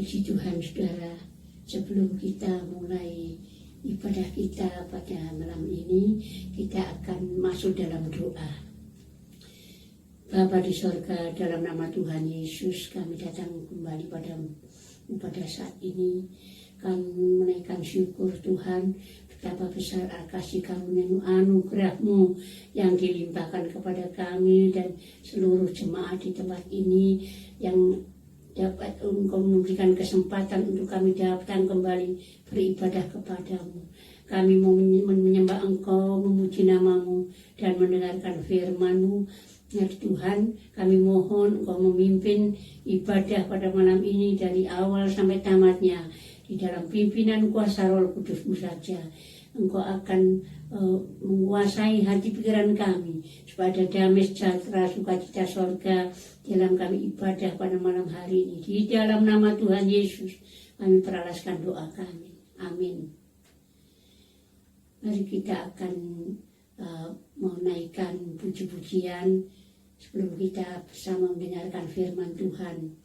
Puji Tuhan saudara, sebelum kita mulai ibadah kita pada malam ini, kita akan masuk dalam doa. Bapa di sorga, dalam nama Tuhan Yesus, kami datang kembali padamu pada saat ini. Kami menaikkan syukur Tuhan, betapa besar kasih karunia anugerah-Mu yang dilimpahkan kepada kami dan seluruh jemaat di tempat ini, yang dapat Engkau memberikan kesempatan untuk kami datang kembali beribadah kepadamu. Kami mau menyembah Engkau, memuji nama-Mu, dan mendengarkan firman-Mu. Ya Tuhan, kami mohon Engkau memimpin ibadah pada malam ini dari awal sampai tamatnya. Di dalam pimpinan kuasa Roh Kudus-Mu saja, Engkau akan menguasai hati pikiran kami, supaya ada damai sejahtera, sukacita sorga dalam kami ibadah pada malam hari ini. Di dalam nama Tuhan Yesus kami peralaskan doa kami. Amin. Mari kita akan menaikkan puji-pujian sebelum kita bersama mendengarkan firman Tuhan.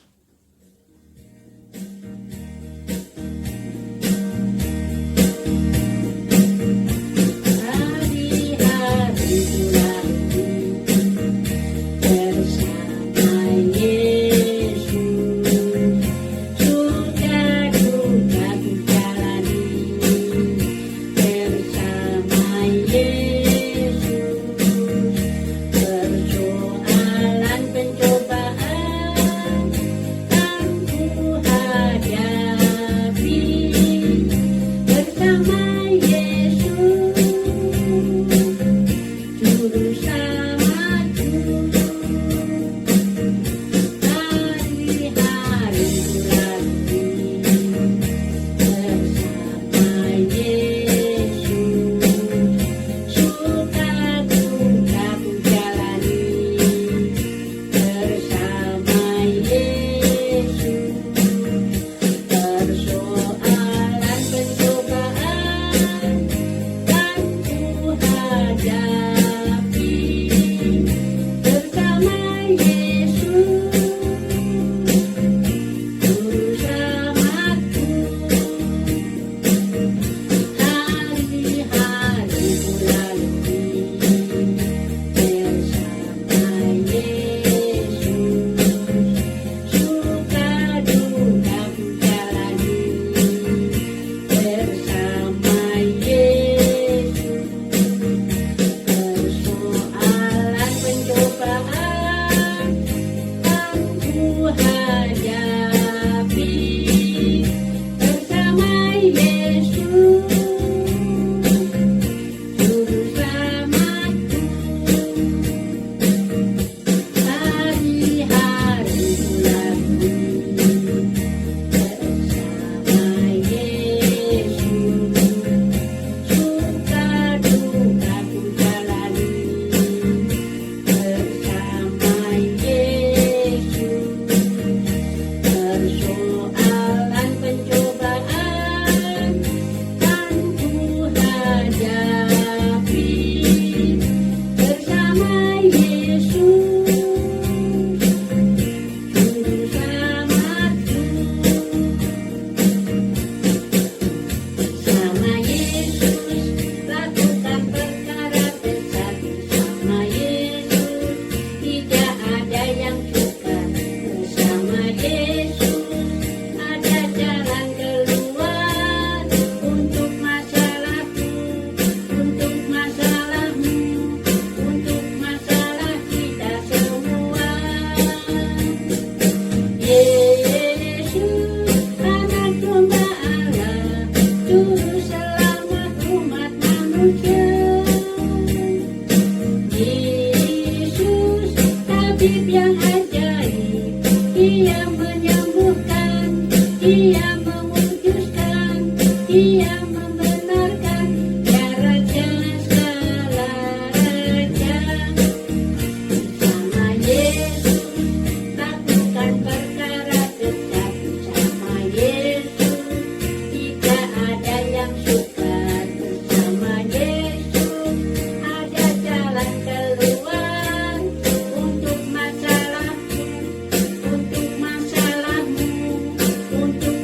Untuk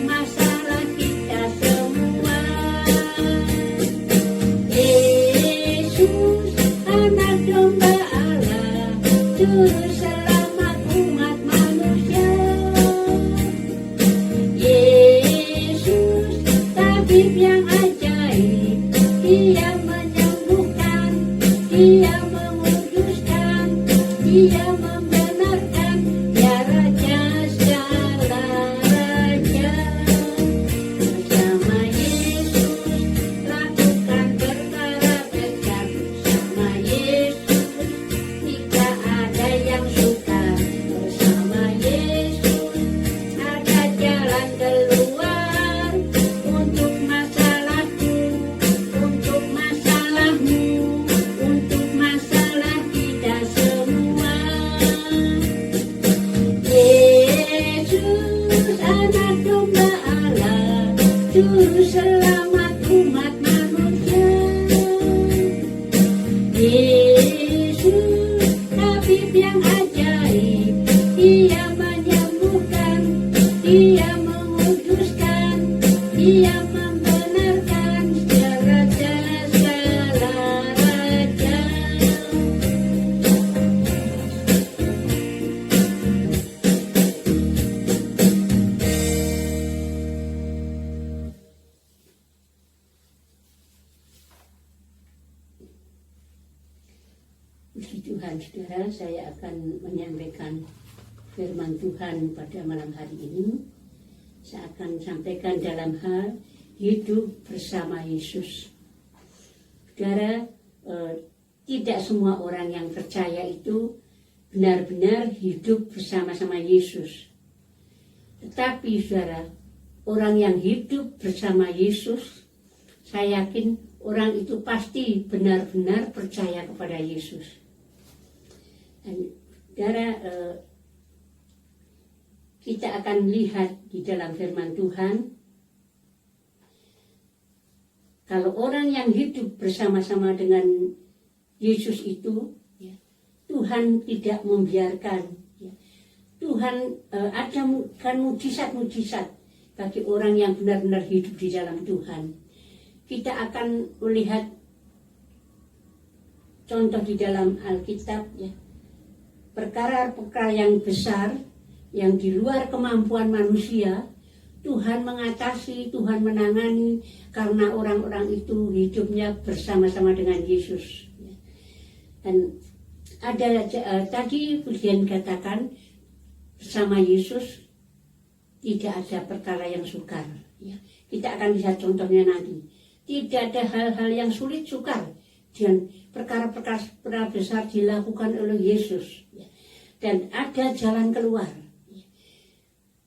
Tuhan, saudara, saya akan menyampaikan firman Tuhan pada malam hari ini. Saya akan sampaikan dalam hal hidup bersama Yesus. Saudara, tidak semua orang yang percaya itu benar-benar hidup bersama-sama Yesus. Tetapi saudara, orang yang hidup bersama Yesus, saya yakin orang itu pasti benar-benar percaya kepada Yesus. Dan saudara, kita akan lihat di dalam firman Tuhan, kalau orang yang hidup bersama-sama dengan Yesus itu, ya, Tuhan tidak membiarkan. Ya. Tuhan ada kan mujizat-mujizat bagi orang yang benar-benar hidup di dalam Tuhan. Kita akan melihat contoh di dalam Alkitab, ya, perkara-perkara yang besar yang di luar kemampuan manusia, Tuhan mengatasi, Tuhan menangani karena orang-orang itu hidupnya bersama-sama dengan Yesus. Dan ada tadi Pujian katakan bersama Yesus tidak ada perkara yang sukar. Ya. Kita akan lihat contohnya nanti. Tidak ada hal-hal yang sulit sukar dan perkara-perkara besar dilakukan oleh Yesus. Ya. Dan ada jalan keluar. Ya.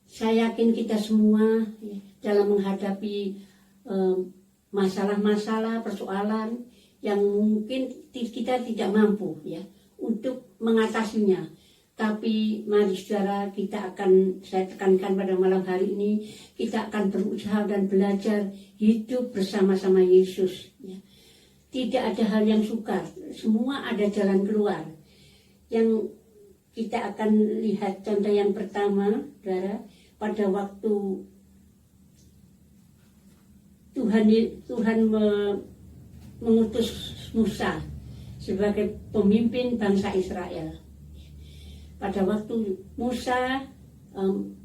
Saya yakin kita semua, ya, dalam menghadapi masalah-masalah, persoalan yang mungkin kita tidak mampu, ya, untuk mengatasinya. Tapi mari saudara, saya tekankan pada malam hari ini, kita akan berusaha dan belajar hidup bersama-sama Yesus. Ya. Tidak ada hal yang sukar, semua ada jalan keluar. Yang kita akan lihat contoh yang pertama, saudara, pada waktu Tuhan mengutus Musa sebagai pemimpin bangsa Israel. Pada waktu Musa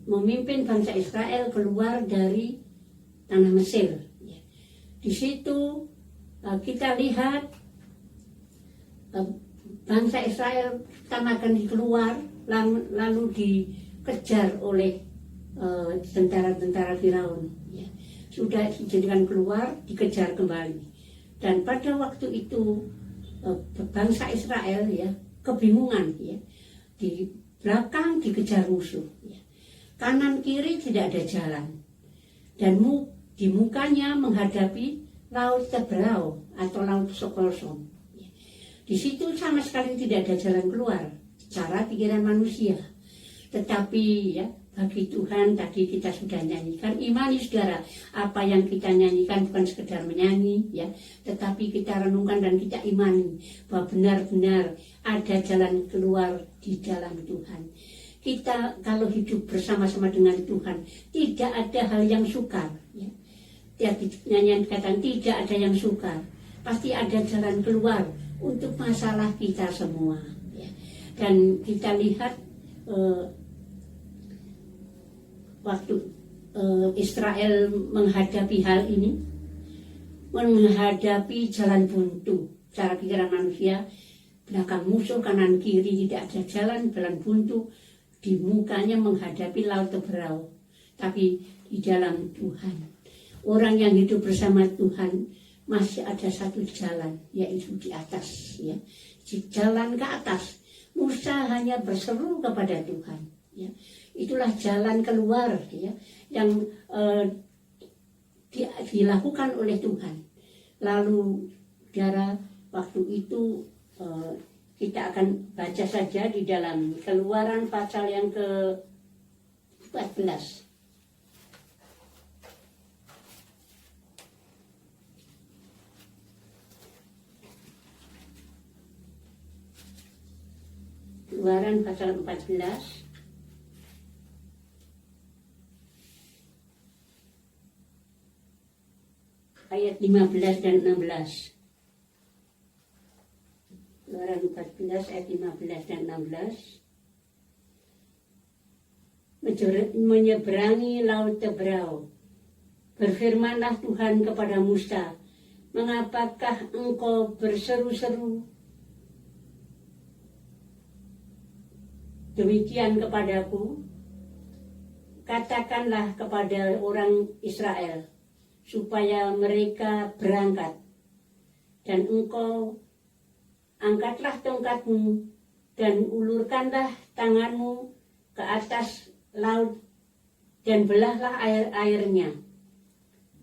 memimpin bangsa Israel keluar dari tanah Mesir. Di situ kita lihat bangsa Israel pertama kali keluar, lalu dikejar oleh tentara-tentara Firaun. Sudah dijadikan keluar, dikejar kembali. Dan pada waktu itu bangsa Israel, ya, kebingungan, ya. Di belakang dikejar musuh, ya. Kanan kiri tidak ada jalan, dan di mukanya menghadapi laut Teberau atau laut Sokolsom. Ya. Di situ sama sekali tidak ada jalan keluar cara pikiran manusia. Tetapi ya, bagi Tuhan tadi kita sudah nyanyikan, imani saudara, apa yang kita nyanyikan bukan sekedar menyanyi, ya, tetapi kita renungkan dan kita imani bahwa benar-benar ada jalan keluar di dalam Tuhan. Kita kalau hidup bersama-sama dengan Tuhan, tidak ada hal yang sukar, ya. Nyanyian kata tidak ada yang sukar, pasti ada jalan keluar untuk masalah kita semua, ya. Dan kita lihat waktu Israel menghadapi hal ini, menghadapi jalan buntu, cara pikiran manusia, belakang musuh, kanan kiri tidak ada jalan buntu, di mukanya menghadapi laut Teberau. Tapi di dalam Tuhan, orang yang hidup bersama Tuhan masih ada satu jalan, yaitu di atas, ya. Jalan ke atas. Musa hanya berseru kepada Tuhan, ya. Itulah jalan keluar, ya, yang dilakukan oleh Tuhan. Lalu saudara, waktu itu kita akan baca saja di dalam Keluaran pasal yang ke-14. Keluaran pasal 14 ayat 15 dan 16. Keluaran 14 ayat 15 dan 16. Menyeberangi laut Teberau, berfirmanlah Tuhan kepada Musa, mengapakah engkau berseru-seru demikian kepadaku, katakanlah kepada orang Israel, supaya mereka berangkat, dan engkau angkatlah tongkatmu, dan ulurkanlah tanganmu ke atas laut, dan belahlah air-airnya,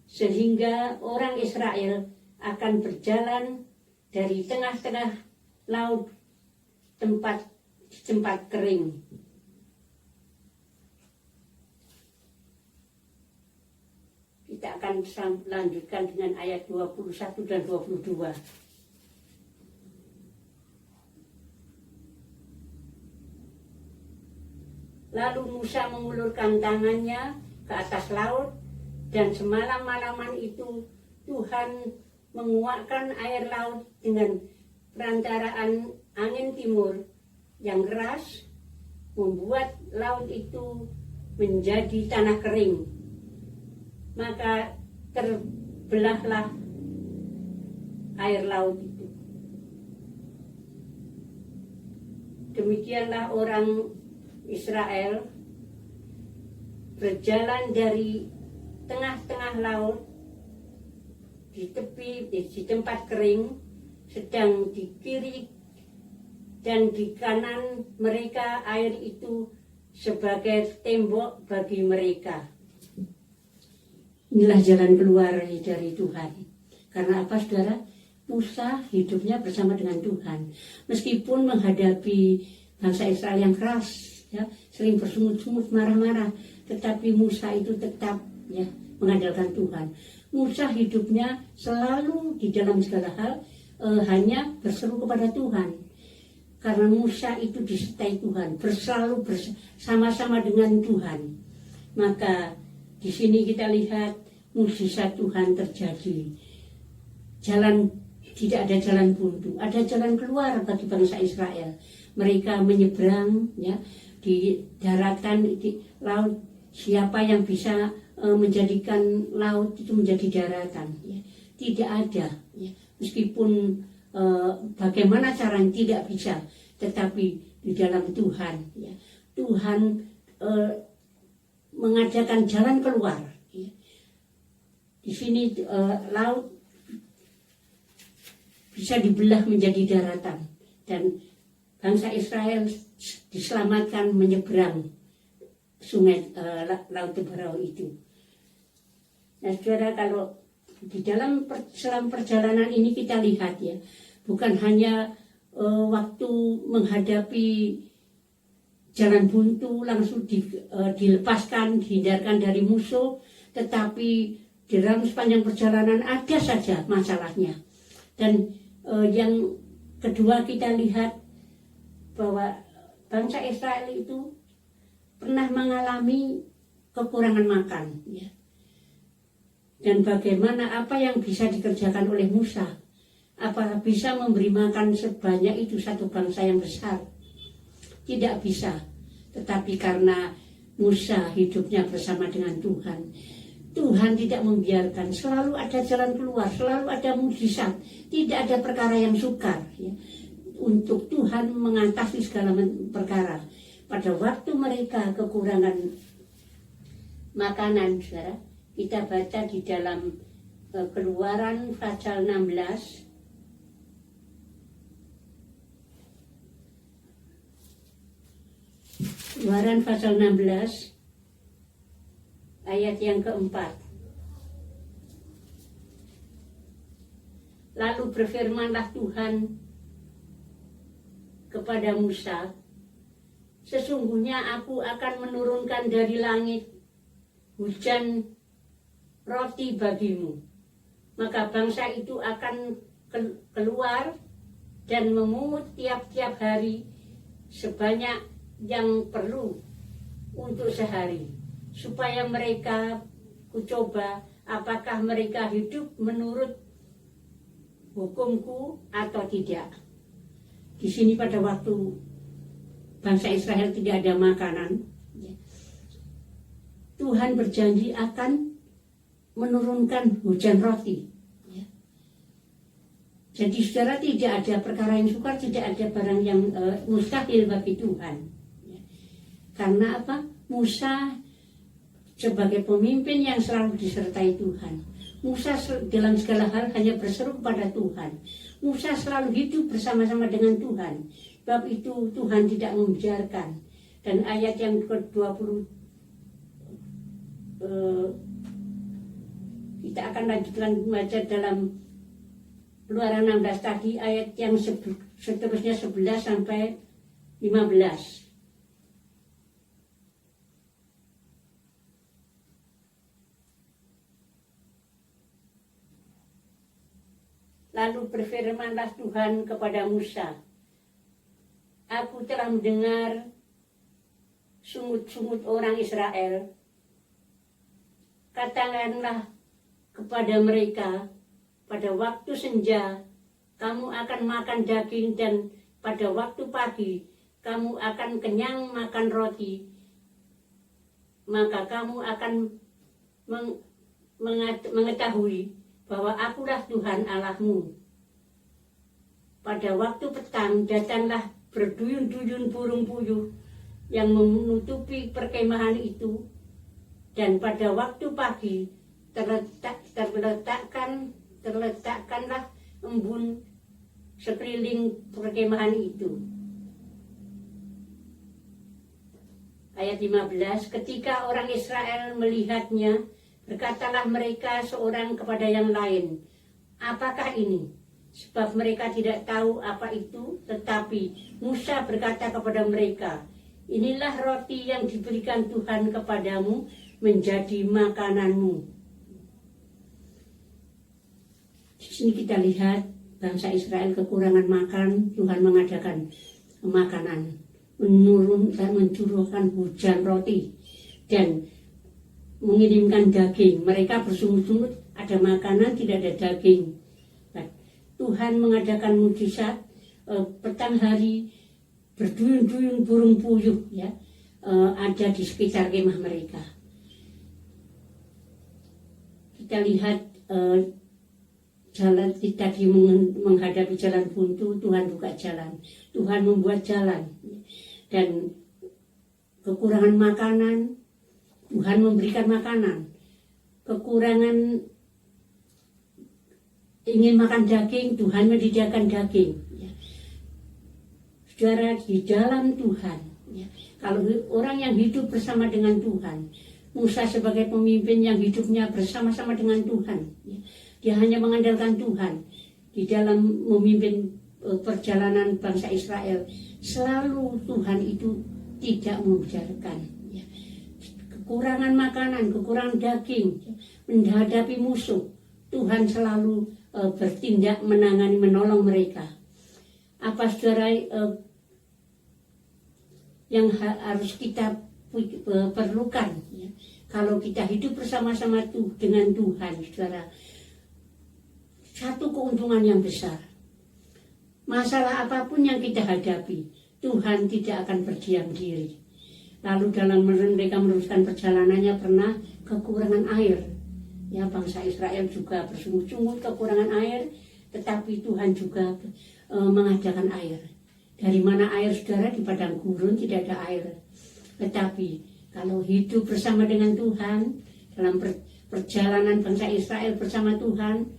sehingga orang Israel akan berjalan dari tengah-tengah laut tempat kering. Kita akan lanjutkan dengan ayat 21 dan 22. Lalu Musa mengulurkan tangannya ke atas laut, dan semalam-malaman itu Tuhan menguakkan air laut dengan perantaraan angin timur yang keras, membuat laut itu menjadi tanah kering. Maka terbelahlah air laut itu. Demikianlah orang Israel berjalan dari tengah-tengah laut di tepi, di tempat kering, sedang di kiri dan di kanan mereka air itu sebagai tembok bagi mereka. Inilah jalan keluar dari Tuhan. Karena apa, saudara? Musa hidupnya bersama dengan Tuhan. Meskipun menghadapi bangsa Israel yang keras, ya, sering bersungut-sungut, marah-marah, tetapi Musa itu tetap, ya, mengandalkan Tuhan. Musa hidupnya selalu di dalam segala hal hanya berseru kepada Tuhan. Karena Musa itu disertai Tuhan, selalu bersama-sama dengan Tuhan. Maka di sini kita lihat mukjizat Tuhan terjadi. Tidak ada jalan buntu, ada jalan keluar bagi bangsa Israel. Mereka menyeberang, ya, di daratan, di laut. Siapa yang bisa menjadikan laut itu menjadi daratan? Ya. Tidak ada. Ya. Meskipun bagaimana caranya tidak bisa, tetapi di dalam Tuhan, ya, Tuhan mengadakan jalan keluar. Ya. Di sini laut bisa dibelah menjadi daratan, dan bangsa Israel diselamatkan menyeberang sungai Laut Teberau itu. Nah, saudara, kalau di dalam selama perjalanan ini kita lihat, ya, bukan hanya waktu menghadapi jalan buntu langsung dilepaskan, dihindarkan dari musuh, tetapi dalam sepanjang perjalanan ada saja masalahnya. Dan yang kedua kita lihat bahwa bangsa Israel itu pernah mengalami kekurangan makan, ya. Dan bagaimana apa yang bisa dikerjakan oleh Musa? Apa bisa memberi makan sebanyak itu satu bangsa yang besar? Tidak bisa. Tetapi karena Musa hidupnya bersama dengan Tuhan, Tuhan tidak membiarkan, selalu ada jalan keluar, selalu ada mukjizat, tidak ada perkara yang sukar, ya, untuk Tuhan mengatasi segala perkara. Pada waktu mereka kekurangan makanan, saudara, kita baca di dalam Keluaran pasal 16, Keluaran pasal 16 ayat yang keempat. Lalu berfirmanlah Tuhan kepada Musa, sesungguhnya aku akan menurunkan dari langit hujan roti bagimu. Maka bangsa itu akan keluar dan memungut tiap-tiap hari sebanyak yang perlu untuk sehari, supaya mereka kucoba apakah mereka hidup menurut hukumku atau tidak. Di sini pada waktu bangsa Israel tidak ada makanan, Tuhan berjanji akan menurunkan hujan roti. Jadi saudara, tidak ada perkara yang sukar, tidak ada barang yang mustahil bagi Tuhan. Karena apa? Musa sebagai pemimpin yang selalu disertai Tuhan. Musa dalam segala hal hanya berseru kepada Tuhan. Musa selalu hidup bersama-sama dengan Tuhan. Sebab itu Tuhan tidak membiarkan. Dan ayat yang ke-20 kita akan lanjutkan membaca dalam Keluaran 16 tadi, ayat yang seterusnya 11 sampai 15. Lalu berfirmanlah Tuhan kepada Musa, aku telah mendengar sungut-sungut orang Israel. Katakanlah kepada mereka, pada waktu senja kamu akan makan daging, dan pada waktu pagi kamu akan kenyang makan roti. Maka kamu akan mengetahui bahwa akulah Tuhan Allahmu. Pada waktu petang datanglah berduyun-duyun burung puyuh yang menutupi perkemahan itu, dan pada waktu pagi terletakkanlah embun sekeliling perkemahan itu. Ayat 15, ketika orang Israel melihatnya, berkatalah mereka seorang kepada yang lain, apakah ini? Sebab mereka tidak tahu apa itu, tetapi Musa berkata kepada mereka, inilah roti yang diberikan Tuhan kepadamu menjadi makananmu. Di sini kita lihat bangsa Israel kekurangan makan, Tuhan mengadakan makanan, mencurahkan hujan roti, dan mengirimkan daging. Mereka bersungut-sungut, ada makanan, tidak ada daging. Nah, Tuhan mengadakan mujizat, petang hari berduyun-duyun burung puyuh ya, ada di sekitar kemah mereka. Kita lihat jalan tadi menghadapi jalan buntu, Tuhan buka jalan, Tuhan membuat jalan. Dan kekurangan makanan, Tuhan memberikan makanan. Kekurangan ingin makan daging, Tuhan menyediakan daging. Saudara, di dalam Tuhan, kalau orang yang hidup bersama dengan Tuhan, Musa sebagai pemimpin yang hidupnya bersama-sama dengan Tuhan, dia hanya mengandalkan Tuhan di dalam memimpin perjalanan bangsa Israel. Selalu Tuhan itu tidak membiarkan kekurangan makanan, kekurangan daging, menghadapi musuh. Tuhan selalu bertindak menangani, menolong mereka. Apa saudara yang harus kita perlukan kalau kita hidup bersama-sama dengan Tuhan, saudara? Satu keuntungan yang besar. Masalah apapun yang kita hadapi, Tuhan tidak akan berdiam diri. Lalu dalam mereka meneruskan perjalanannya pernah kekurangan air. Ya, bangsa Israel juga bersungut-sungut kekurangan air, tetapi Tuhan juga mengadakan air. Dari mana air, saudara? Di padang gurun tidak ada air. Tetapi kalau hidup bersama dengan Tuhan, dalam perjalanan bangsa Israel bersama Tuhan,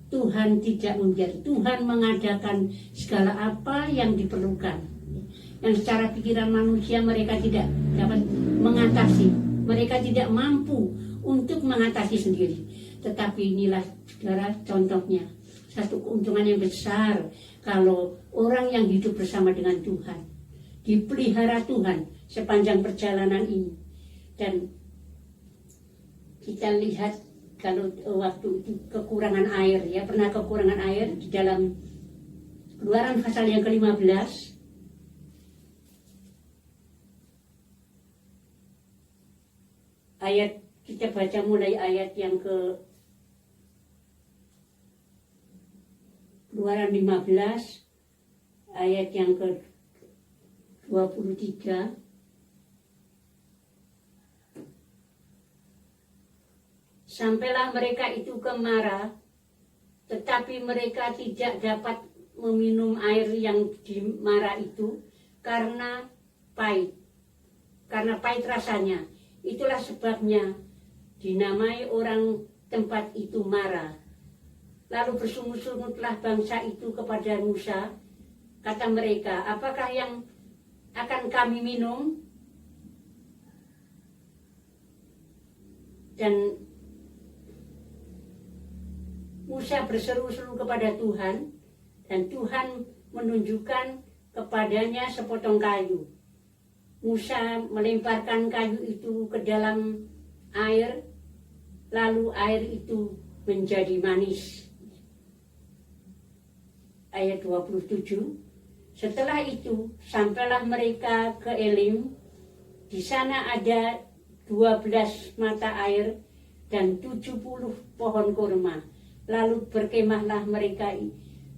Tuhan tidak membiarkan. Tuhan mengadakan segala apa yang diperlukan, yang secara pikiran manusia mereka tidak dapat mengatasi. Mereka tidak mampu untuk mengatasi sendiri. Tetapi inilah, saudara, contohnya. Satu keuntungan yang besar kalau orang yang hidup bersama dengan Tuhan, dipelihara Tuhan sepanjang perjalanan ini. Dan kita lihat kalau waktu itu kekurangan air, ya, pernah kekurangan air di dalam Keluaran pasal yang ke-15. Ayat, kita baca mulai ayat yang ke Keluaran 15, ayat yang ke-23. Sampailah mereka itu ke Mara, tetapi mereka tidak dapat meminum air yang di Mara itu karena pahit. karena pahit rasanya. Itulah sebabnya dinamai orang tempat itu Mara. Lalu bersungut-sungutlah bangsa itu kepada Musa. Kata mereka, apakah yang akan kami minum? Dan Musa berseru-seru kepada Tuhan, dan Tuhan menunjukkan kepadanya sepotong kayu. Musa melemparkan kayu itu ke dalam air, lalu air itu menjadi manis. Ayat 27, setelah itu sampailah mereka ke Elim. Di sana ada 12 mata air dan 70 pohon kurma. Lalu berkemahlah mereka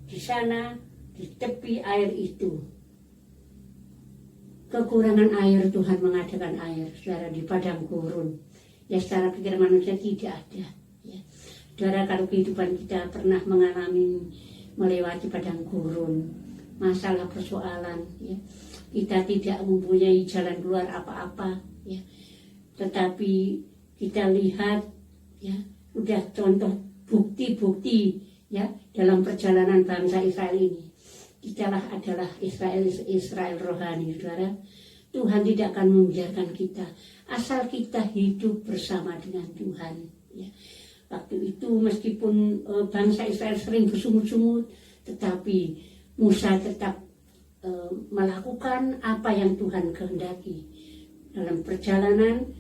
di sana di tepi air itu. Kekurangan air, Tuhan mengadakan air, saudara, di padang gurun. Ya, secara pikiran manusia tidak ada. Ya. Saudara, kalau kehidupan kita pernah mengalami melewati padang gurun, masalah persoalan, ya, kita tidak mempunyai jalan keluar apa-apa, ya. Tetapi kita lihat, ya, udah contoh bukti-bukti, ya, dalam perjalanan bangsa Israel ini. Itulah adalah Israel rohani, saudara. Tuhan tidak akan membiarkan kita asal kita hidup bersama dengan Tuhan. Ya. Waktu itu meskipun bangsa Israel sering bersungut-sungut, tetapi Musa tetap melakukan apa yang Tuhan kehendaki. Dalam perjalanan,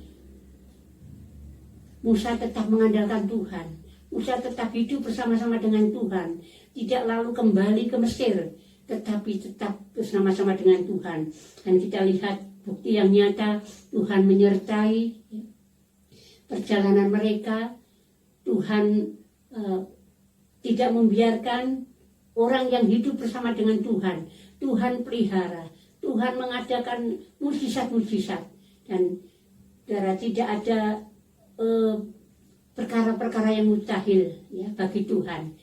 Musa tetap mengandalkan Tuhan. Musa tetap hidup bersama-sama dengan Tuhan. Tidak lalu kembali ke Mesir, tetapi tetap bersama-sama dengan Tuhan. Dan kita lihat bukti yang nyata, Tuhan menyertai perjalanan mereka. Tuhan tidak membiarkan orang yang hidup bersama dengan Tuhan. Tuhan pelihara, Tuhan mengadakan mujizat-mujizat. Dan tidak ada perkara-perkara yang mustahil, ya, bagi Tuhan.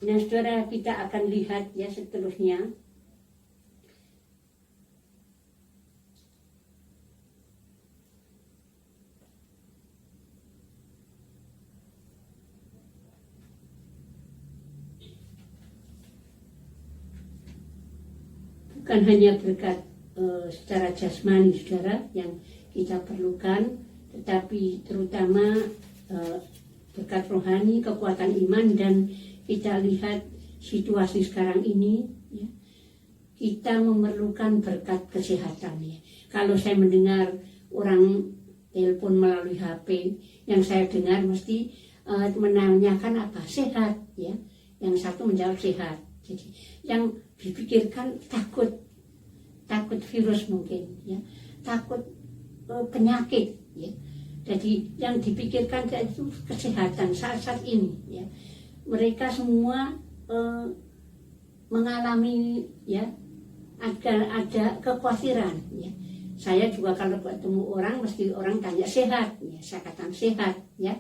Nah, saudara, kita akan lihat, ya, seterusnya. Bukan hanya berkat secara jasmani, saudara, yang kita perlukan, tetapi terutama berkat rohani, kekuatan iman. Dan kita lihat situasi sekarang ini, ya, kita memerlukan berkat kesehatan. Ya. Kalau saya mendengar orang telepon melalui HP, yang saya dengar mesti menanyakan apa? Sehat, ya. Yang satu menjawab sehat. Jadi yang dipikirkan takut virus mungkin, ya, takut penyakit, ya. Jadi yang dipikirkan itu kesehatan saat ini, ya. Mereka semua mengalami, ya, ada kekhawatiran, ya. Saya juga kalau ketemu orang mesti orang tanya sehat, ya. Saya katakan sehat, ya.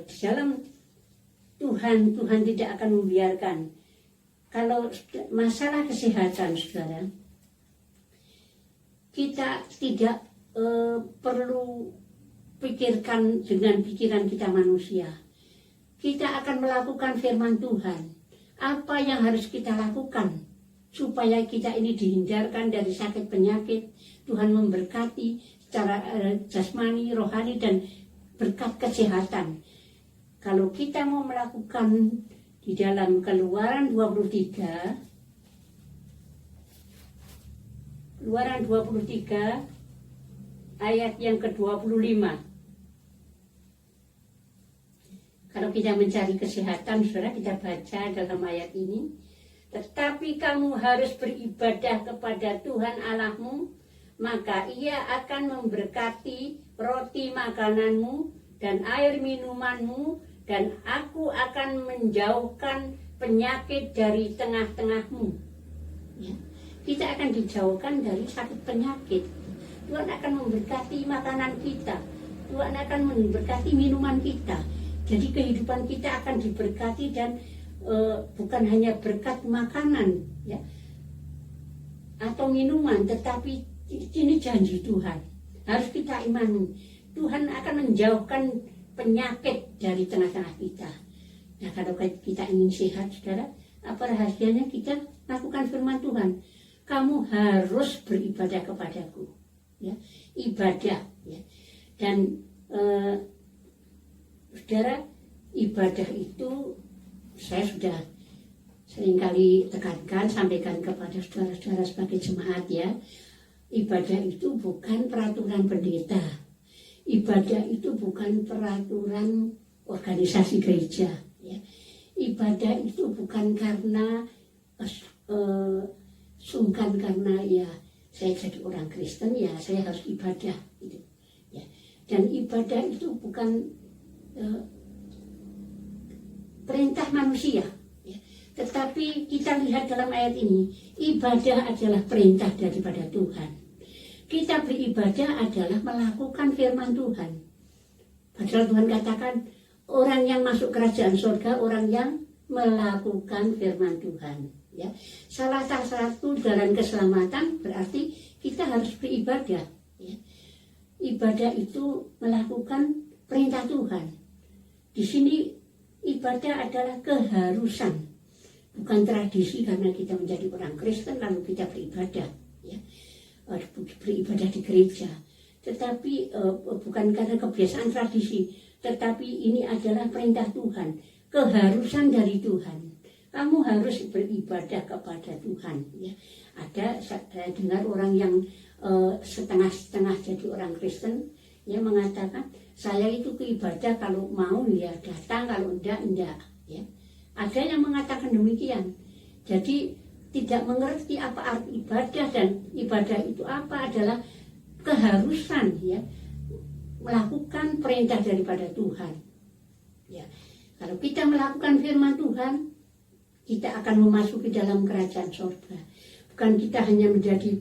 Di dalam Tuhan tidak akan membiarkan. Kalau masalah kesehatan, saudara, kita tidak perlu pikirkan dengan pikiran kita manusia. Kita akan melakukan firman Tuhan. Apa yang harus kita lakukan supaya kita ini dihindarkan dari sakit penyakit. Tuhan memberkati secara jasmani, rohani, dan berkat kesehatan. Kalau kita mau melakukan di dalam Keluaran 23, ayat yang ke-25. Kalau kita mencari kesehatan, saudara, kita baca dalam ayat ini. Tetapi kamu harus beribadah kepada Tuhan Allahmu, maka Ia akan memberkati roti makananmu dan air minumanmu, dan aku akan menjauhkan penyakit dari tengah-tengahmu. Ya. Kita akan dijauhkan dari sakit penyakit. Tuhan akan memberkati makanan kita. Tuhan akan memberkati minuman kita. Jadi kehidupan kita akan diberkati, dan bukan hanya berkat makanan, ya, atau minuman, tetapi Ini janji Tuhan. Harus kita imani. Tuhan akan menjauhkan penyakit dari tengah-tengah kita. Nah, kalau kita ingin sehat, saudara, apa rahasianya? Kita lakukan firman Tuhan. Kamu harus beribadah kepadaku, ya, ibadah, ya. Dan saudara, ibadah itu saya sudah seringkali tekankan, sampaikan kepada saudara-saudara sebagai jemaat, ya. Ibadah itu bukan peraturan pendeta. Ibadah itu bukan peraturan organisasi gereja, ya. Ibadah itu bukan karena sungkan karena ya saya jadi orang Kristen, ya saya harus ibadah, gitu, ya. Dan ibadah itu bukan perintah manusia, ya. Tetapi kita lihat dalam ayat ini, ibadah adalah perintah daripada Tuhan. Kita beribadah adalah melakukan firman Tuhan. Padahal Tuhan katakan, orang yang masuk kerajaan surga, orang yang melakukan firman Tuhan, ya. Salah satu jalan keselamatan berarti kita harus beribadah, ya. Ibadah itu melakukan perintah Tuhan. Di sini ibadah adalah keharusan, bukan tradisi karena kita menjadi orang Kristen lalu kita beribadah, ya. Beribadah di gereja, tetapi bukan karena kebiasaan tradisi, tetapi ini adalah perintah Tuhan, keharusan dari Tuhan. Kamu harus beribadah kepada Tuhan, ya. Ada, saya dengar orang yang setengah-setengah jadi orang Kristen, ya, mengatakan saya itu ke ibadah kalau mau ya datang, kalau enggak, ya. Ada yang mengatakan demikian. Jadi tidak mengerti apa arti ibadah, dan ibadah itu apa adalah keharusan, ya, melakukan perintah daripada Tuhan, ya. Kalau kita melakukan firman Tuhan, kita akan memasuki dalam kerajaan surga. Bukan kita hanya menjadi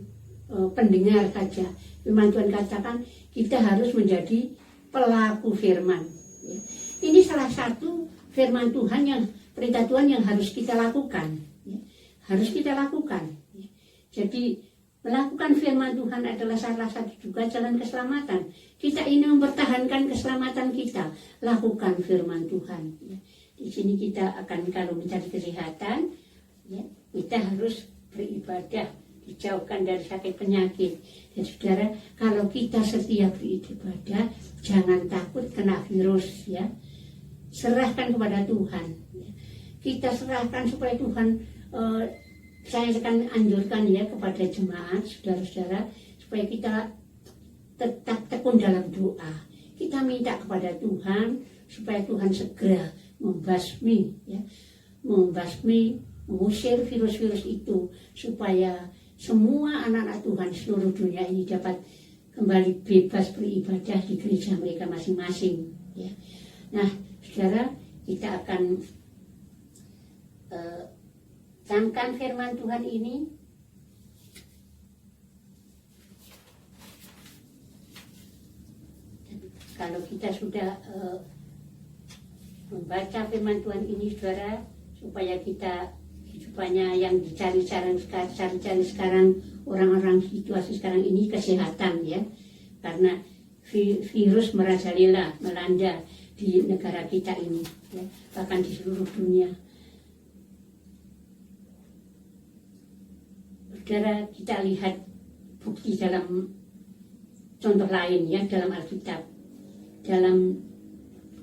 pendengar saja. Firman Tuhan katakan kita harus menjadi pelaku firman, ya. Ini salah satu firman Tuhan yang perintah Tuhan yang harus kita lakukan, ya. Harus kita lakukan, ya. Jadi melakukan firman Tuhan adalah salah satu juga jalan keselamatan. Kita ingin mempertahankan keselamatan kita, lakukan firman Tuhan, ya. Di sini kita akan, kalau mencari kesehatan, ya, kita harus beribadah, dijauhkan dari sakit penyakit. Dan saudara, kalau kita setia beribadah, jangan takut kena virus, ya. Serahkan kepada Tuhan, ya. Kita serahkan supaya Tuhan, saya akan anjurkan, ya, kepada jemaat, saudara-saudara, supaya kita tetap tekun dalam doa. Kita minta kepada Tuhan supaya Tuhan segera membasmi, ya, mengusir virus-virus itu, supaya semua anak-anak Tuhan seluruh dunia ini dapat kembali bebas beribadah di gereja mereka masing-masing, ya. Nah, saudara, kita akan camkan firman Tuhan ini. Kalau kita sudah membaca firman Tuhan ini, saudara, supaya kita hidupannya yang dicari sekarang orang-orang situasi sekarang ini kesehatan, ya. Karena virus merajalela, melanda di negara kita ini, ya, bahkan di seluruh dunia. Saudara, kita lihat bukti dalam contoh lain, ya, dalam Alkitab.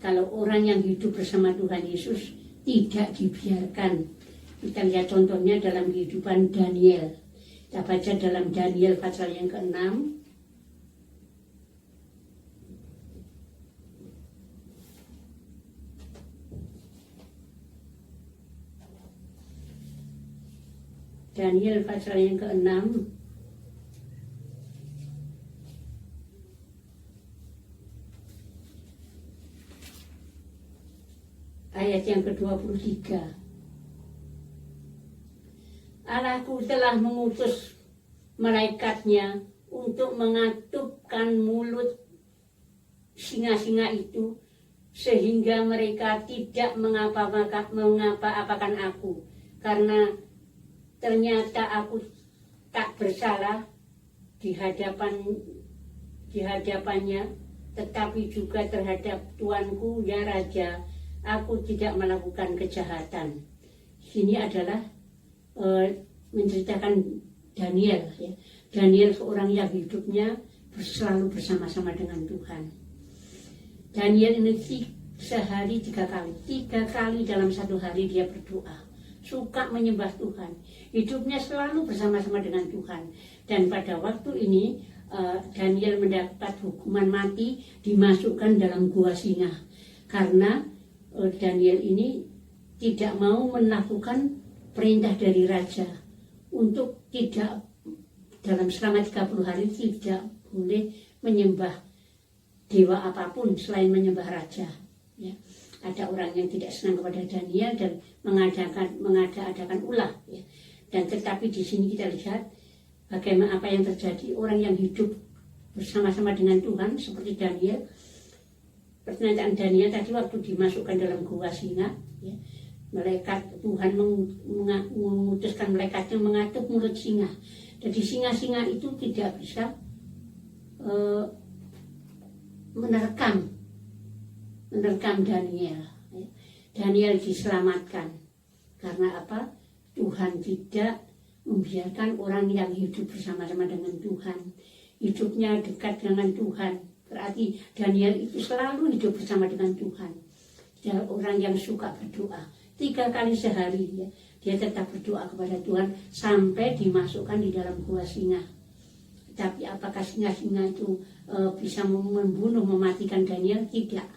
Kalau orang yang hidup bersama Tuhan Yesus tidak dibiarkan. Kita lihat contohnya dalam kehidupan Daniel. Kita baca dalam Daniel pasal yang ke-6. Daniel pasal yang ke-6 ayat yang ke-23. Allahku telah mengutus malaikatnya untuk mengatupkan mulut singa-singa itu, sehingga mereka tidak mengapa-apakan aku, karena ternyata aku tak bersalah di hadapannya, tetapi juga terhadap tuanku ya Raja, aku tidak melakukan kejahatan. Ini adalah menceritakan Daniel, ya. Daniel seorang yang hidupnya selalu bersama-sama dengan Tuhan. Daniel ini sehari 3 kali, 3 kali dalam satu hari dia berdoa, suka menyembah Tuhan, hidupnya selalu bersama-sama dengan Tuhan. Dan pada waktu ini Daniel mendapat hukuman mati, dimasukkan dalam gua singa karena Daniel ini tidak mau melakukan perintah dari raja untuk tidak dalam selama 30 hari tidak boleh menyembah dewa apapun selain menyembah raja. Ya. Ada orang yang tidak senang kepada Daniel dan mengadakan ulah. Ya. Dan tetapi di sini kita lihat bagaimana apa yang terjadi, orang yang hidup bersama-sama dengan Tuhan seperti Daniel. Pernyataan Daniel tadi waktu dimasukkan dalam gua singa, ya, malaikat Tuhan memutuskan malaikatnya mengatuk mulut singa. Jadi singa-singa itu tidak bisa menerkam Daniel. Daniel diselamatkan karena apa? Tuhan tidak membiarkan orang yang hidup bersama-sama dengan Tuhan, hidupnya dekat dengan Tuhan. Berarti Daniel itu selalu hidup bersama dengan Tuhan. Dia orang yang suka berdoa 3 kali sehari, ya. Dia tetap berdoa kepada Tuhan sampai dimasukkan di dalam gua singa. Tapi apakah singa-singa itu bisa membunuh, mematikan Daniel? Tidak.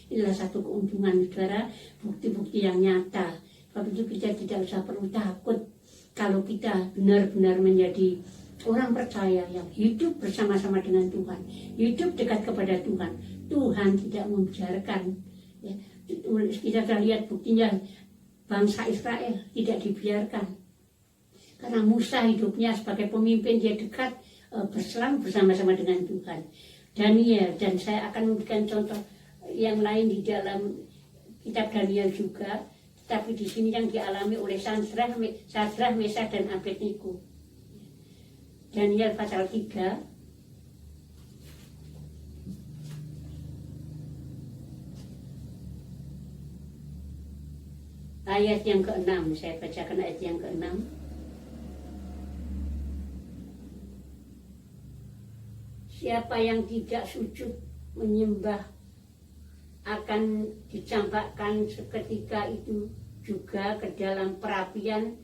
Inilah satu keuntungan, saudara, bukti-bukti yang nyata. Sebab itu kita tidak usah perlu takut kalau kita benar-benar menjadi orang percaya yang hidup bersama-sama dengan Tuhan, hidup dekat kepada Tuhan. Tuhan tidak membiarkan. Ya, kita sudah lihat buktinya, bangsa Israel tidak dibiarkan. Karena Musa hidupnya sebagai pemimpin, dia dekat selalu bersama-sama dengan Tuhan. Daniel, dan saya akan memberikan contoh yang lain di dalam kitab Daniel juga, tapi di sini yang dialami oleh Sadrah, Mesah, dan Abednego. Daniel pasal 3 ayat yang ke-6, saya bacakan ayat yang ke-6. Siapa yang tidak sujud menyembah akan dicampakkan seketika itu juga ke dalam perapian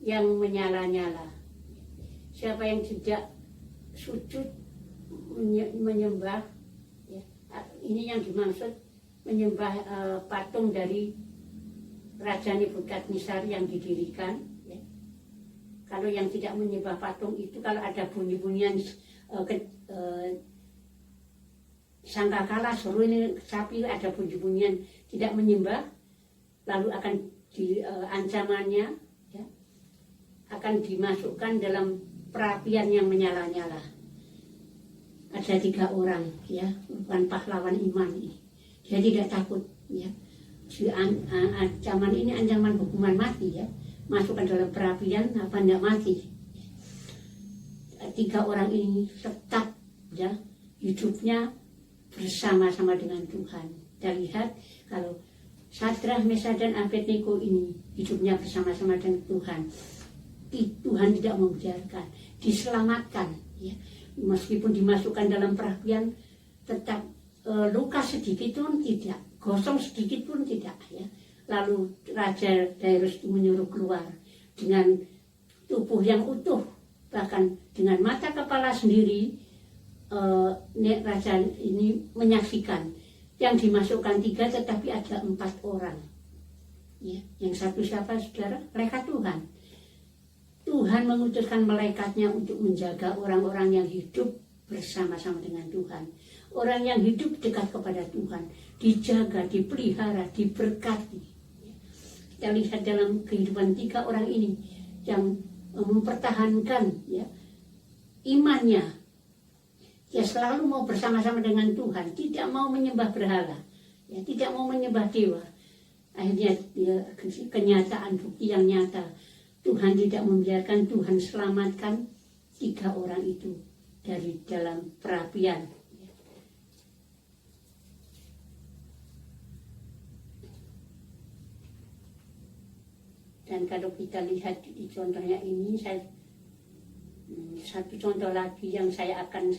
yang menyala-nyala. Siapa yang tidak sujud menyembah, ya, ini yang dimaksud menyembah patung dari Raja Nebukadnezar yang didirikan. Ya. Kalau yang tidak menyembah patung itu, kalau ada bunyi-bunyian sangkakala seru ini sapi, ada bunyi-bunyian tidak menyembah, lalu akan ancamannya, ya, akan dimasukkan dalam perapian yang menyala-nyala. Ada 3 orang, ya, bukan pahlawan iman ini. Dia tidak takut, ya. Ancaman ini ancaman hukuman mati, ya, masukkan dalam perapian apa tidak mati. 3 orang ini tetap, ya, hidupnya bersama-sama dengan Tuhan. Kita lihat kalau Sadrah, Mesah, dan Abednego ini hidupnya bersama-sama dengan Tuhan. Tuhan tidak membiarkan, diselamatkan, ya. Meskipun dimasukkan dalam perapian, tetap luka sedikit pun tidak, gosong sedikit pun tidak, ya. Lalu Raja Darius menyuruh keluar dengan tubuh yang utuh, bahkan dengan mata kepala sendiri. Raja ini menyaksikan yang dimasukkan 3, tetapi ada 4 orang, ya. Yang satu siapa, saudara? Malaikat Tuhan. Tuhan mengutuskan malaikatnya untuk menjaga orang-orang yang hidup bersama-sama dengan Tuhan. Orang yang hidup dekat kepada Tuhan, dijaga, dipelihara, diberkati. Kita lihat dalam kehidupan 3 orang ini yang mempertahankan, ya, imannya. Dia selalu mau bersama-sama dengan Tuhan, tidak mau menyembah berhala, ya, tidak mau menyembah dewa. Akhirnya ya, kenyataan, bukti yang nyata, Tuhan tidak membiarkan, Tuhan selamatkan 3 orang itu dari dalam perapian. Dan kalau kita lihat di contohnya ini, satu contoh lagi yang saya akan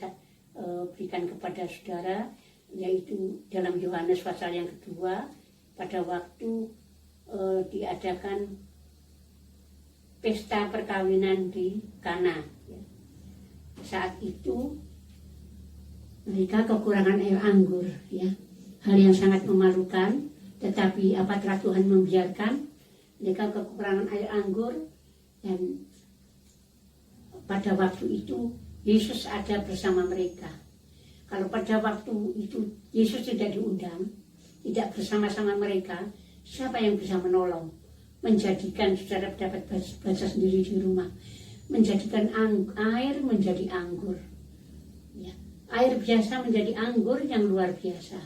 berikan kepada saudara, yaitu dalam Yohanes pasal yang kedua, pada waktu diadakan pesta perkawinan di Kana. Saat itu mereka kekurangan air anggur, ya, hal yang sangat memalukan. Tetapi apakah Tuhan membiarkan mereka kekurangan air anggur? Dan pada waktu itu Yesus ada bersama mereka. Kalau pada waktu itu Yesus tidak diundang, tidak bersama-sama mereka, siapa yang bisa menolong? Menjadikan, saudara dapat baca sendiri di rumah, menjadikan air menjadi anggur, ya. Air biasa menjadi anggur yang luar biasa.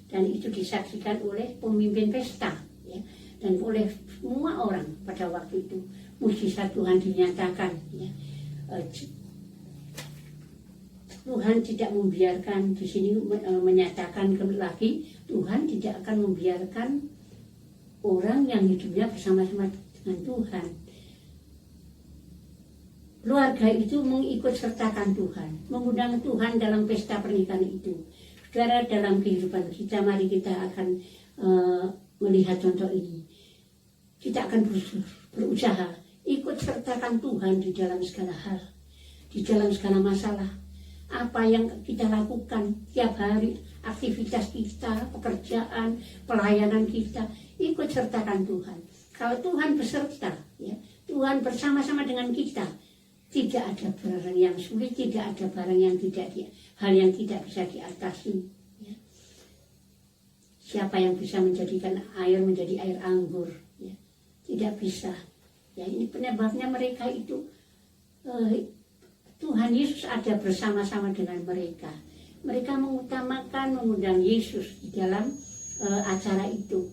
Dan itu disaksikan oleh pemimpin pesta, ya, dan oleh semua orang pada waktu itu. Mujizat Tuhan dinyatakan, ya. Tuhan tidak membiarkan, di sini menyatakan lagi, Tuhan tidak akan membiarkan orang yang hidupnya bersama-sama dengan Tuhan. Keluarga itu mengikut sertakan Tuhan, mengundang Tuhan dalam pesta pernikahan itu. Saudara, dalam kehidupan kita, mari kita akan melihat contoh ini. Kita akan berusaha ikut sertakan Tuhan di dalam segala hal, di dalam segala masalah. Apa yang kita lakukan tiap hari, aktivitas kita, pekerjaan, pelayanan kita, ikut sertakan Tuhan. Kalau Tuhan beserta, ya, Tuhan bersama-sama dengan kita, tidak ada barang yang sulit, tidak ada barang yang hal yang tidak bisa diatasi. Ya. Siapa yang bisa menjadikan air menjadi air anggur? Ya. Tidak bisa. Ya, ini penyebabnya mereka itu Tuhan Yesus ada bersama-sama dengan mereka. Mereka mengutamakan mengundang Yesus di dalam acara itu.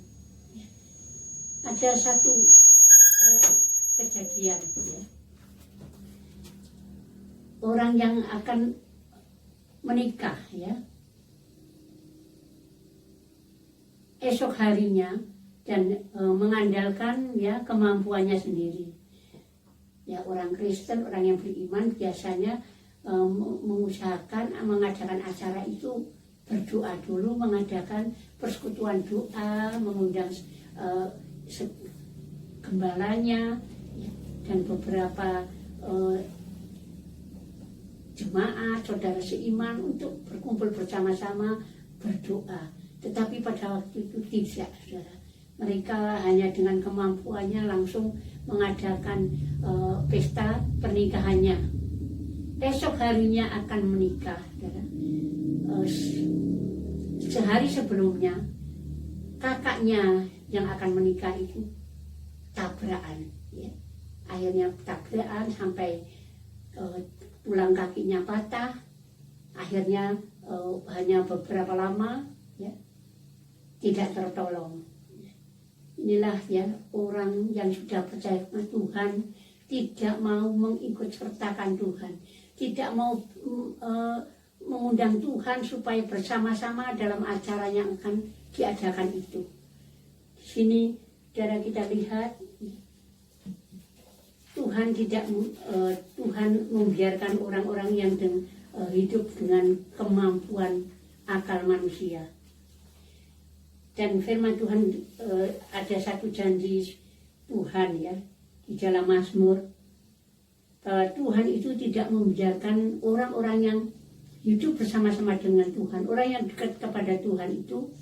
Ya. Ada satu kejadian, ya. Orang yang akan menikah, ya, esok harinya dan mengandalkan, ya, kemampuannya sendiri. Ya, orang Kristen, orang yang beriman biasanya mengusahakan mengadakan acara itu berdoa dulu, mengadakan persekutuan doa, mengundang gembalanya, ya, dan beberapa jemaat, saudara seiman untuk berkumpul bersama-sama berdoa. Tetapi pada waktu itu tidak, saudara. Mereka hanya dengan kemampuannya langsung mengadakan pesta pernikahannya. Esok harinya akan menikah, saudara. Sehari sebelumnya kakaknya yang akan menikah itu tabrakan, ya. Akhirnya tabrakan sampai tulang kakinya patah. Akhirnya hanya beberapa lama, ya, tidak tertolong. Inilah, ya, orang yang sudah percaya kepada Tuhan tidak mau mengikut sertakan Tuhan, tidak mau mengundang Tuhan supaya bersama-sama dalam acara yang akan diadakan itu. Di sini, saudara, kita lihat Tuhan membiarkan orang-orang yang hidup dengan kemampuan akal manusia. Dan firman Tuhan, ada satu janji Tuhan, ya, di dalam Mazmur, bahwa Tuhan itu tidak membiarkan orang-orang yang hidup bersama-sama dengan Tuhan, orang yang dekat kepada Tuhan itu,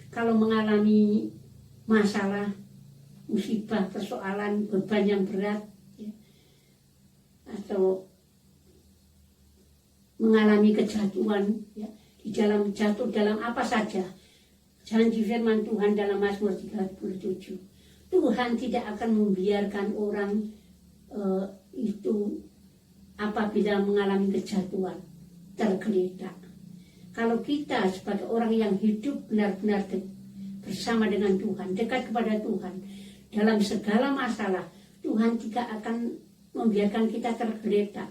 kalau mengalami masalah, musibah, persoalan, beban yang berat, atau mengalami kejatuhan, ya, jatuh dalam apa saja. Janji firman Tuhan dalam Mazmur 37, Tuhan tidak akan membiarkan orang itu apabila mengalami kejatuhan tergeletak. Kalau kita sebagai orang yang hidup benar-benar bersama dengan Tuhan, dekat kepada Tuhan, dalam segala masalah, Tuhan tidak akan membiarkan kita tergeletak.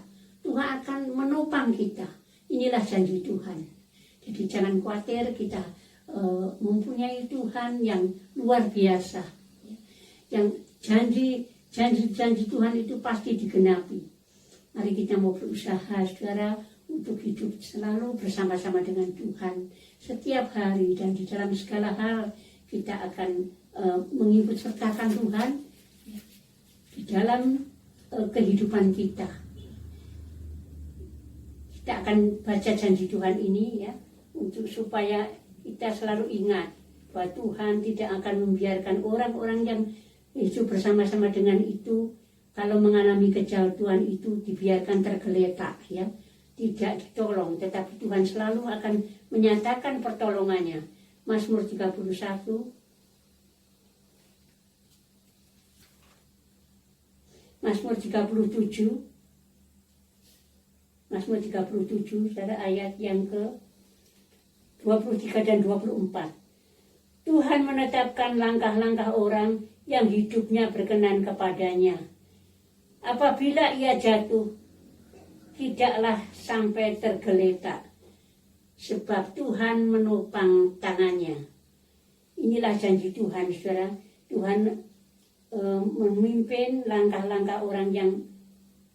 Tuhan akan menopang kita. Inilah janji Tuhan. Jadi jangan khawatir, kita mempunyai Tuhan yang luar biasa. Yang janji Tuhan itu pasti digenapi. Mari kita mau berusaha, saudara, untuk hidup selalu bersama-sama dengan Tuhan setiap hari, dan di dalam segala hal kita akan mengikut sertakan Tuhan di dalam kehidupan kita. Kita akan baca janji Tuhan ini ya, untuk supaya kita selalu ingat bahwa Tuhan tidak akan membiarkan orang-orang yang hidup bersama-sama dengan itu, kalau mengalami kejatuhan itu dibiarkan tergeletak ya, tidak ditolong, tetapi Tuhan selalu akan menyatakan pertolongannya. Mazmur 31 Mazmur 37 saudara, ayat yang ke 23 dan 24. Tuhan menetapkan langkah-langkah orang yang hidupnya berkenan kepadanya. Apabila ia jatuh, tidaklah sampai tergeletak, sebab Tuhan menopang tangannya. Inilah janji Tuhan, saudara. Tuhan memimpin langkah-langkah orang yang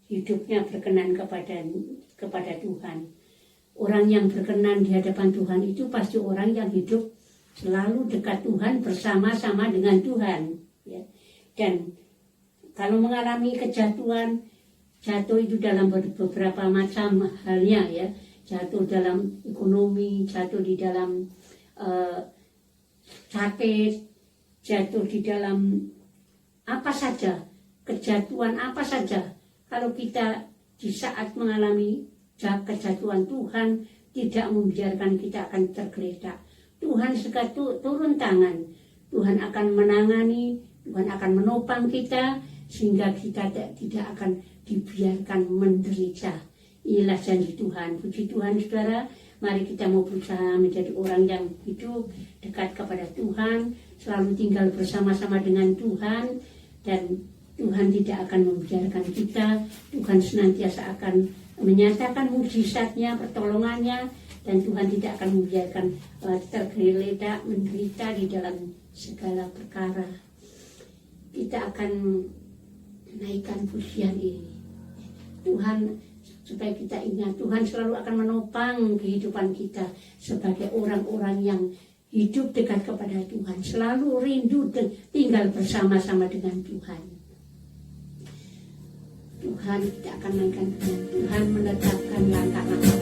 hidupnya berkenan kepada Tuhan. Orang yang berkenan di hadapan Tuhan itu pasti orang yang hidup selalu dekat Tuhan, bersama-sama dengan Tuhan. Ya. Dan kalau mengalami kejatuhan, jatuh itu dalam beberapa macam halnya ya. Jatuh dalam ekonomi, jatuh di dalam sakit, jatuh di dalam apa saja, kejatuhan apa saja. Kalau kita di saat mengalami kejatuhan, Tuhan tidak membiarkan kita akan tergeletak. Tuhan suka turun tangan. Tuhan akan menangani, Tuhan akan menopang kita, sehingga kita tidak akan dibiarkan menderita. Inilah janji Tuhan. Puji Tuhan, saudara. Mari kita mau berusaha menjadi orang yang hidup dekat kepada Tuhan, selalu tinggal bersama-sama dengan Tuhan, dan Tuhan tidak akan membiarkan kita. Tuhan senantiasa akan menyatakan mujizatnya, pertolongannya, dan Tuhan tidak akan membiarkan tergeletak, menderita di dalam segala perkara. Kita akan menaikkan pujian ini. Tuhan, supaya kita ingat, Tuhan selalu akan menopang kehidupan kita sebagai orang-orang yang hidup dekat kepada Tuhan, selalu rindu tinggal bersama-sama dengan Tuhan. Tuhan, kita akan mainkan Tuhan menetapkan langkah-langkah.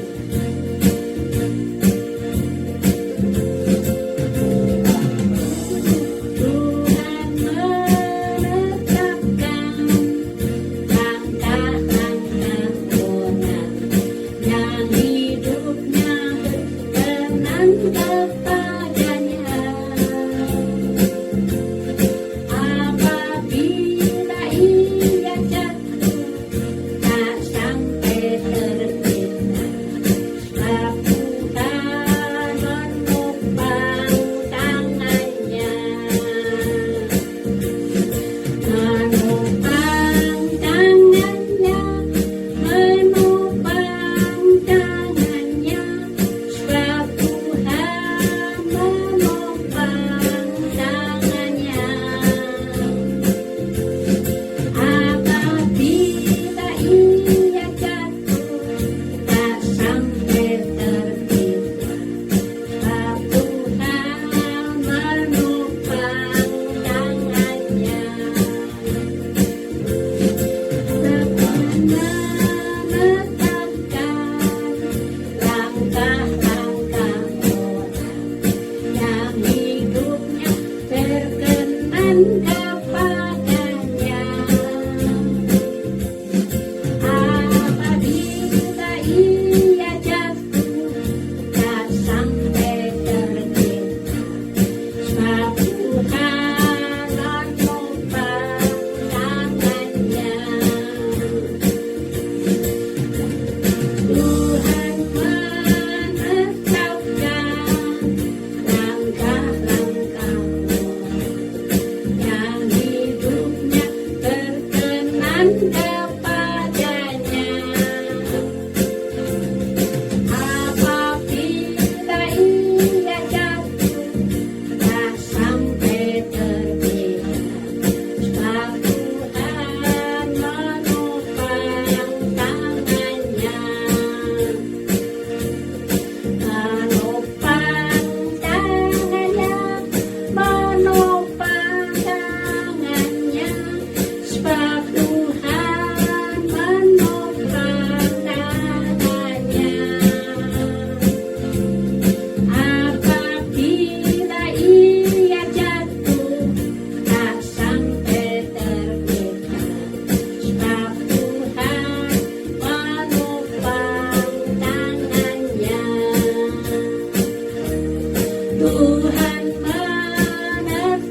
Tuhan menetapkan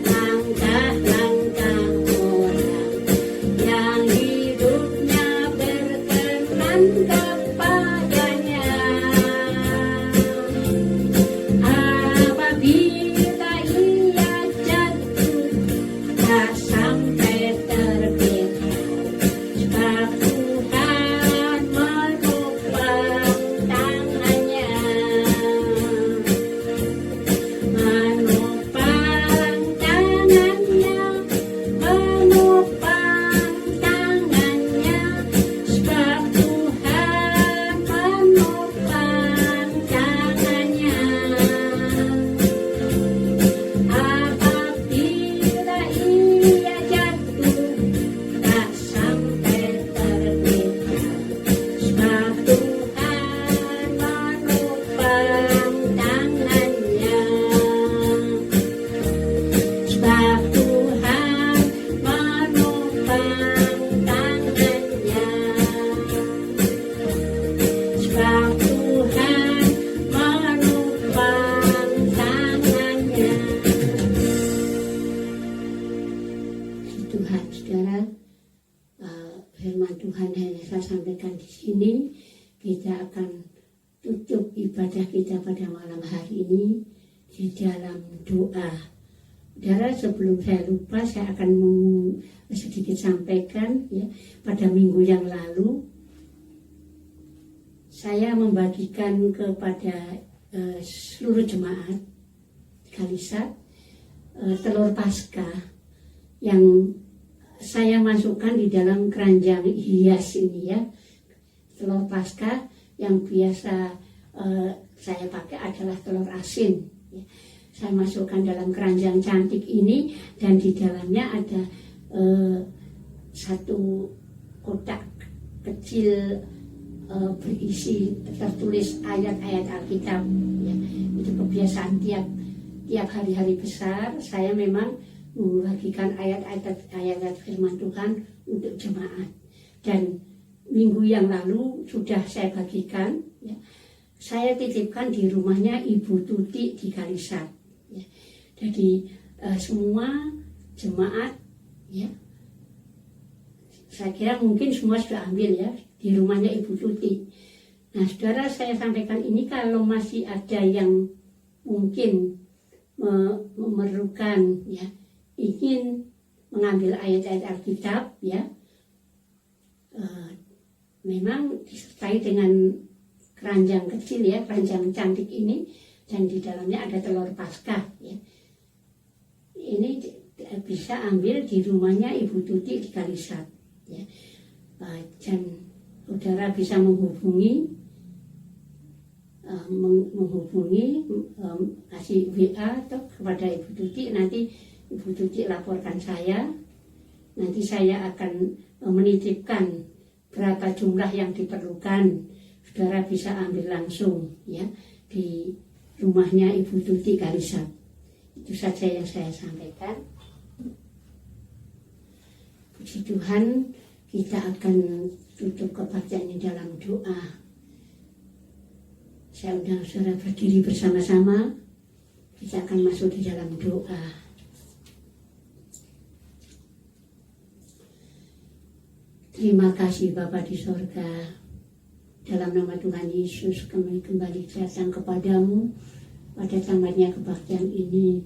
langkah-langkah orang yang hidupnya berkenan kepadanya. Apabila ia jatuh tak sampai terbit, sebab Tuhan menopang tangannya. Menopang tangannya, menopang tangannya, sebab Tuhan menopang tangannya. Apabila ia jatuh tak sampai terbit, sebab Tuhan menopang tangannya. Sebab Tuhan menopang tangannya. Sebab Tuhan menopang tangannya. Tuhan, saudara, firman Tuhan yang saya sampaikan di sini, kita akan tutup ibadah kita pada malam hari ini di dalam doa. Saudara, sebelum saya lupa, saya akan sedikit sampaikan ya. Pada minggu yang lalu saya membagikan kepada seluruh jemaat Kalisat telur Paskah yang saya masukkan di dalam keranjang hias ini ya. Telur Paskah yang biasa saya pakai adalah telur asin ya. Saya masukkan dalam keranjang cantik ini, dan di dalamnya ada satu kotak kecil berisi tertulis ayat-ayat Alkitab ya. Itu kebiasaan tiap hari-hari besar saya memang membagikan ayat-ayat firman Tuhan untuk jemaat. Dan minggu yang lalu sudah saya bagikan ya. Saya titipkan di rumahnya Ibu Tuti di Kalisat ya. Jadi semua jemaat ya, saya kira mungkin semua sudah ambil ya di rumahnya Ibu Tuti. Nah, saudara, saya sampaikan ini kalau masih ada yang mungkin memerlukan ya, ingin mengambil ayat-ayat Alkitab ya, memang disertai dengan keranjang kecil ya, keranjang cantik ini, dan di dalamnya ada telur Paskah ya. Ini bisa ambil di rumahnya Ibu Tuti di Kalisat ya. Dan saudara bisa menghubungi kasih WA atau kepada Ibu Tuti, nanti Ibu Tuti laporkan saya, nanti saya akan menitipkan berapa jumlah yang diperlukan. Saudara bisa ambil langsung ya di rumahnya Ibu Tuti Kalisat. Itu saja yang saya sampaikan. Puji Tuhan, kita akan tutup kebaktian ini dalam doa. Saya undang saudara berdiri bersama-sama. Kita akan masuk di dalam doa. Terima kasih Bapa di sorga. Dalam nama Tuhan Yesus kami kembali datang kepadamu pada tamatnya kebaktian ini.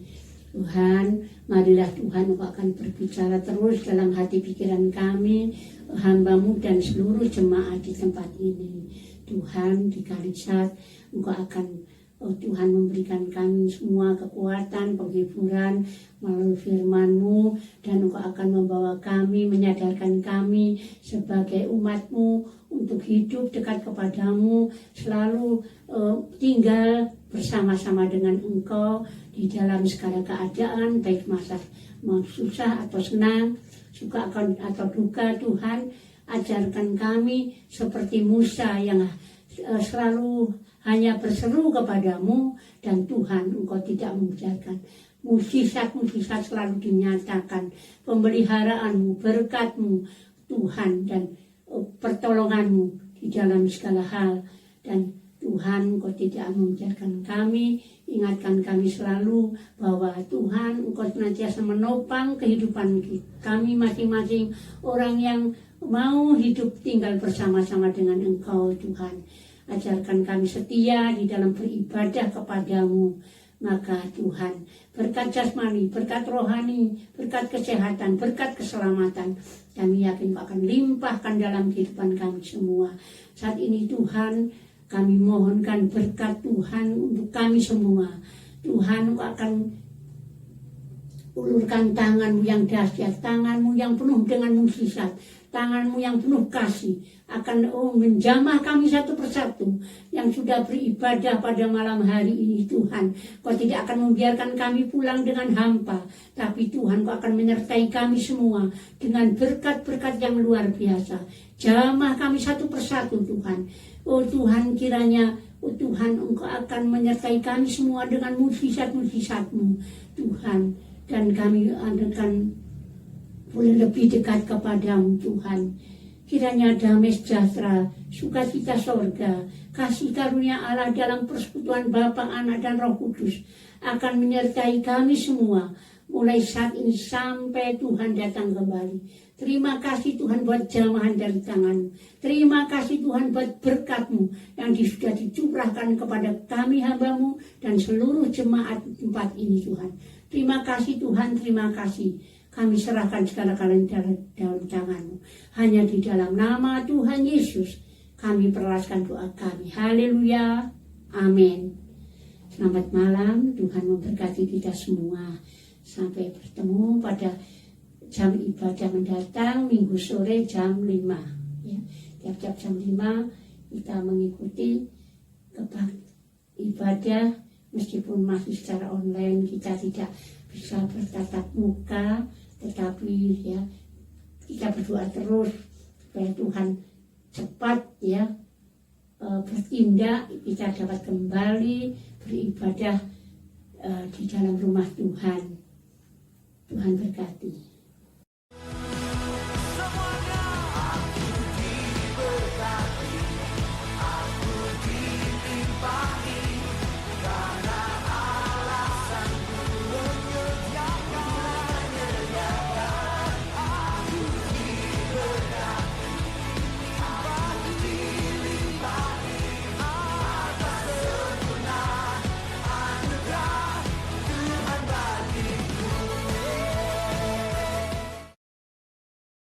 Tuhan, marilah Tuhan Engkau akan berbicara terus dalam hati pikiran kami, hamba-Mu dan seluruh jemaat di tempat ini. Tuhan, di Kalisat Engkau akan Tuhan memberikan kami semua kekuatan, penghiburan melalui firman-Mu, dan Engkau akan membawa kami, menyadarkan kami sebagai umat-Mu untuk hidup dekat kepadamu, selalu tinggal bersama-sama dengan Engkau di dalam segala keadaan, baik masa susah atau senang, suka atau duka. Tuhan, ajarkan kami seperti Musa yang selalu hanya berseru kepadamu, dan Tuhan Engkau tidak membiarkan mukjizat-mukjizat selalu dinyatakan, pemeliharaanmu, berkatmu Tuhan, dan pertolonganmu di dalam segala hal. Dan Tuhan, Engkau tidak membiarkan kami, ingatkan kami selalu bahwa Tuhan, Engkau senantiasa menopang kehidupan kami masing-masing, orang yang mau hidup tinggal bersama-sama dengan Engkau Tuhan. Ajarkan kami setia di dalam beribadah kepadamu. Maka Tuhan, berkat jasmani, berkat rohani, berkat kesehatan, berkat keselamatan, kami yakin Kau akan limpahkan dalam kehidupan kami semua. Saat ini Tuhan, kami mohonkan berkat Tuhan untuk kami semua. Tuhan, Kau akan ulurkan tangan-Mu yang dahsyat, tangan-Mu yang penuh dengan mukjizat, tangan-Mu yang penuh kasih akan menjamah kami satu persatu yang sudah beribadah pada malam hari ini. Tuhan, Kau tidak akan membiarkan kami pulang dengan hampa, tapi Tuhan, Kau akan menyertai kami semua dengan berkat-berkat yang luar biasa. Jamah kami satu persatu Tuhan. Oh Tuhan, kiranya Tuhan, Engkau akan menyertai kami semua dengan mukjizat-mukjizat-Mu Tuhan, dan kami akan boleh lebih dekat kepadamu Tuhan. Kiranya damai sejahtera, sukacita sorga, kasih karunia Allah dalam persekutuan Bapa, Anak, dan Roh Kudus akan menyertai kami semua mulai saat ini sampai Tuhan datang kembali. Terima kasih Tuhan buat jamahan dari tangan-Mu. Terima kasih Tuhan buat berkat-Mu yang sudah dicurahkan kepada kami hamba-Mu dan seluruh jemaat tempat ini Tuhan. Terima kasih Tuhan, terima kasih. Kami serahkan segala-galanya dalam tangan-Mu. Hanya di dalam nama Tuhan Yesus kami perlaskan doa kami. Haleluya. Amin. Selamat malam. Tuhan memberkati kita semua. Sampai bertemu pada jam ibadah mendatang, Minggu sore jam 5. Ya. Tiap-tiap jam 5 kita mengikuti ibadah. Meskipun masih secara online, kita tidak bisa bertatap muka, tetapi ya kita berdoa terus supaya Tuhan cepat ya bertindak, kita dapat kembali beribadah di dalam rumah Tuhan. Tuhan berkati.